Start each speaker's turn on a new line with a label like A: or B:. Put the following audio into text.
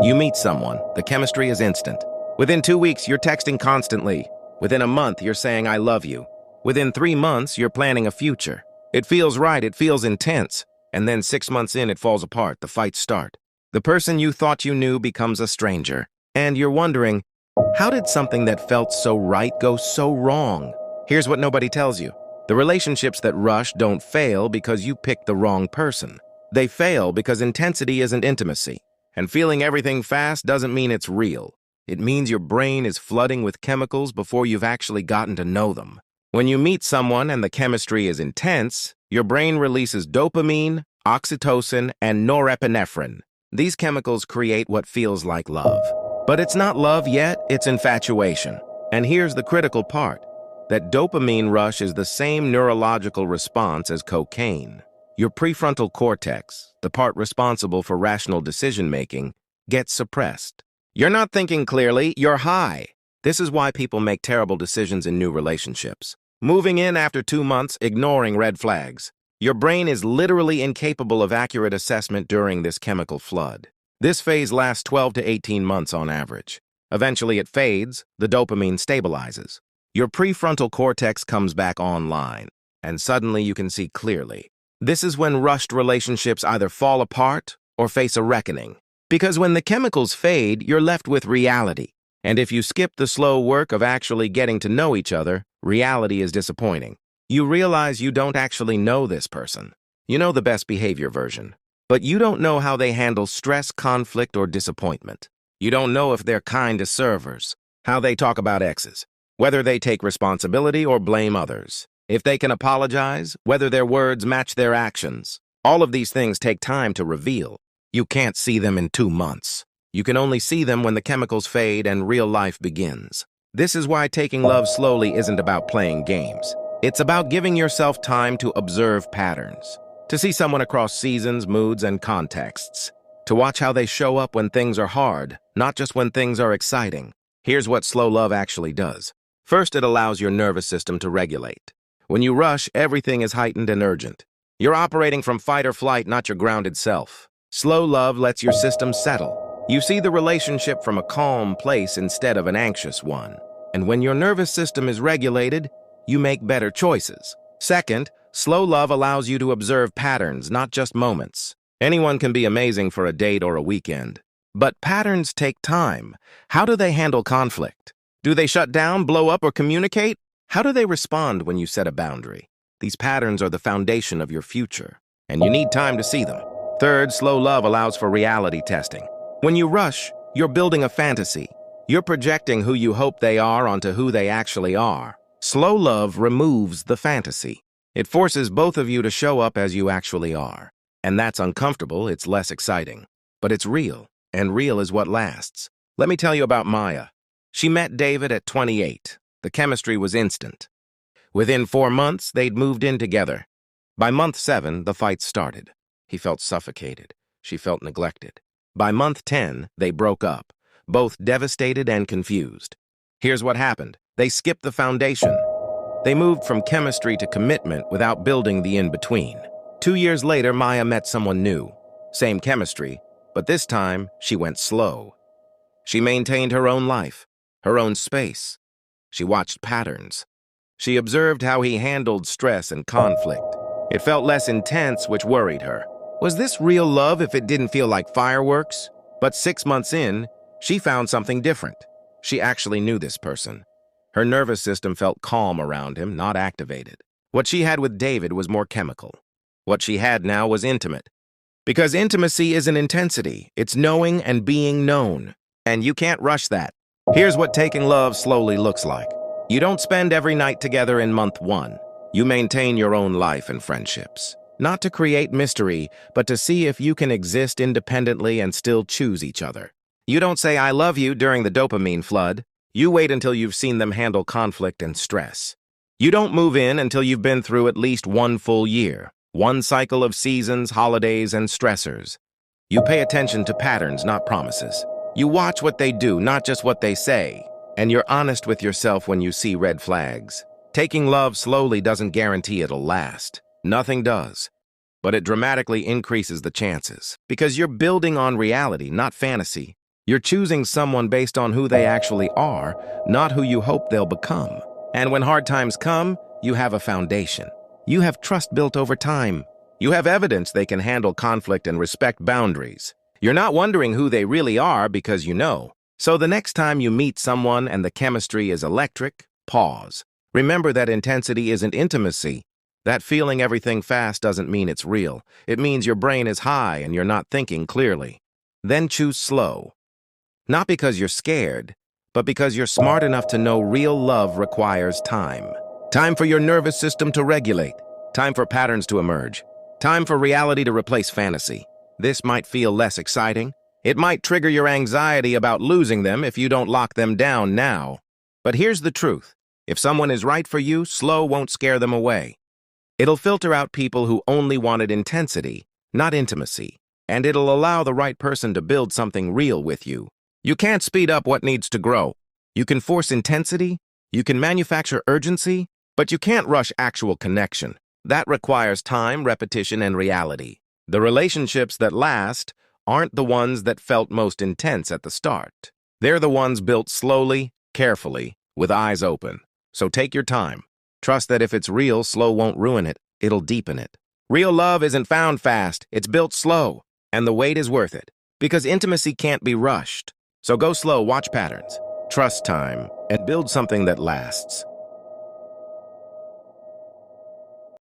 A: You meet someone, the chemistry is instant. Within 2 weeks, you're texting constantly. Within a month, you're saying, I love you. Within 3 months, you're planning a future. It feels right, it feels intense. And then 6 months in, it falls apart, the fights start. The person you thought you knew becomes a stranger. And you're wondering, how did something that felt so right go so wrong? Here's what nobody tells you. The relationships that rush don't fail because you picked the wrong person. They fail because intensity isn't intimacy. And feeling everything fast doesn't mean it's real. It means your brain is flooding with chemicals before you've actually gotten to know them. When you meet someone and the chemistry is intense, your brain releases dopamine, oxytocin, and norepinephrine. These chemicals create what feels like love. But it's not love yet, it's infatuation. And here's the critical part, that dopamine rush is the same neurological response as cocaine. Your prefrontal cortex, the part responsible for rational decision-making, gets suppressed. You're not thinking clearly, you're high. This is why people make terrible decisions in new relationships. Moving in after 2 months, ignoring red flags. Your brain is literally incapable of accurate assessment during this chemical flood. This phase lasts 12 to 18 months on average. Eventually it fades, the dopamine stabilizes. Your prefrontal cortex comes back online, and suddenly you can see clearly. This is when rushed relationships either fall apart or face a reckoning. Because when the chemicals fade, you're left with reality. And if you skip the slow work of actually getting to know each other, reality is disappointing. You realize you don't actually know this person. You know the best behavior version. But you don't know how they handle stress, conflict, or disappointment. You don't know if they're kind to servers, how they talk about exes, whether they take responsibility or blame others. If they can apologize, whether their words match their actions. All of these things take time to reveal. You can't see them in 2 months. You can only see them when the chemicals fade and real life begins. This is why taking love slowly isn't about playing games. It's about giving yourself time to observe patterns, to see someone across seasons, moods, and contexts, to watch how they show up when things are hard, not just when things are exciting. Here's what slow love actually does. First, it allows your nervous system to regulate. When you rush, everything is heightened and urgent. You're operating from fight or flight, not your grounded self. Slow love lets your system settle. You see the relationship from a calm place instead of an anxious one. And when your nervous system is regulated, you make better choices. Second, slow love allows you to observe patterns, not just moments. Anyone can be amazing for a date or a weekend. But patterns take time. How do they handle conflict? Do they shut down, blow up, or communicate? How do they respond when you set a boundary? These patterns are the foundation of your future, and you need time to see them. Third, slow love allows for reality testing. When you rush, you're building a fantasy. You're projecting who you hope they are onto who they actually are. Slow love removes the fantasy. It forces both of you to show up as you actually are. And that's uncomfortable, it's less exciting. But it's real, and real is what lasts. Let me tell you about Maya. She met David at 28. The chemistry was instant. Within 4 months, they'd moved in together. By month 7, the fight started. He felt suffocated. She felt neglected. By month 10, they broke up, both devastated and confused. Here's what happened. They skipped the foundation. They moved from chemistry to commitment without building the in-between. 2 years later, Maya met someone new. Same chemistry, but this time, she went slow. She maintained her own life, her own space. She watched patterns. She observed how he handled stress and conflict. It felt less intense, which worried her. Was this real love if it didn't feel like fireworks? But 6 months in, she found something different. She actually knew this person. Her nervous system felt calm around him, not activated. What she had with David was more chemical. What she had now was intimate. Because intimacy isn't intensity, it's knowing and being known. And you can't rush that. Here's what taking love slowly looks like. You don't spend every night together in month 1. You maintain your own life and friendships. Not to create mystery, but to see if you can exist independently and still choose each other. You don't say I love you during the dopamine flood. You wait until you've seen them handle conflict and stress. You don't move in until you've been through at least 1 full year. 1 cycle of seasons, holidays, and stressors. You pay attention to patterns, not promises. You watch what they do, not just what they say. And you're honest with yourself when you see red flags. Taking love slowly doesn't guarantee it'll last. Nothing does. But it dramatically increases the chances. Because you're building on reality, not fantasy. You're choosing someone based on who they actually are, not who you hope they'll become. And when hard times come, you have a foundation. You have trust built over time. You have evidence they can handle conflict and respect boundaries. You're not wondering who they really are because you know. So the next time you meet someone and the chemistry is electric, pause. Remember that intensity isn't intimacy. That feeling everything fast doesn't mean it's real. It means your brain is high and you're not thinking clearly. Then choose slow. Not because you're scared, but because you're smart enough to know real love requires time. Time for your nervous system to regulate. Time for patterns to emerge. Time for reality to replace fantasy. This might feel less exciting. It might trigger your anxiety about losing them if you don't lock them down now. But here's the truth. If someone is right for you, slow won't scare them away. It'll filter out people who only wanted intensity, not intimacy. And it'll allow the right person to build something real with you. You can't speed up what needs to grow. You can force intensity, you can manufacture urgency, but you can't rush actual connection. That requires time, repetition, and reality. The relationships that last aren't the ones that felt most intense at the start. They're the ones built slowly, carefully, with eyes open. So take your time. Trust that if it's real, slow won't ruin it. It'll deepen it. Real love isn't found fast. It's built slow. And the wait is worth it. Because intimacy can't be rushed. So go slow, watch patterns, trust time, and build something that lasts.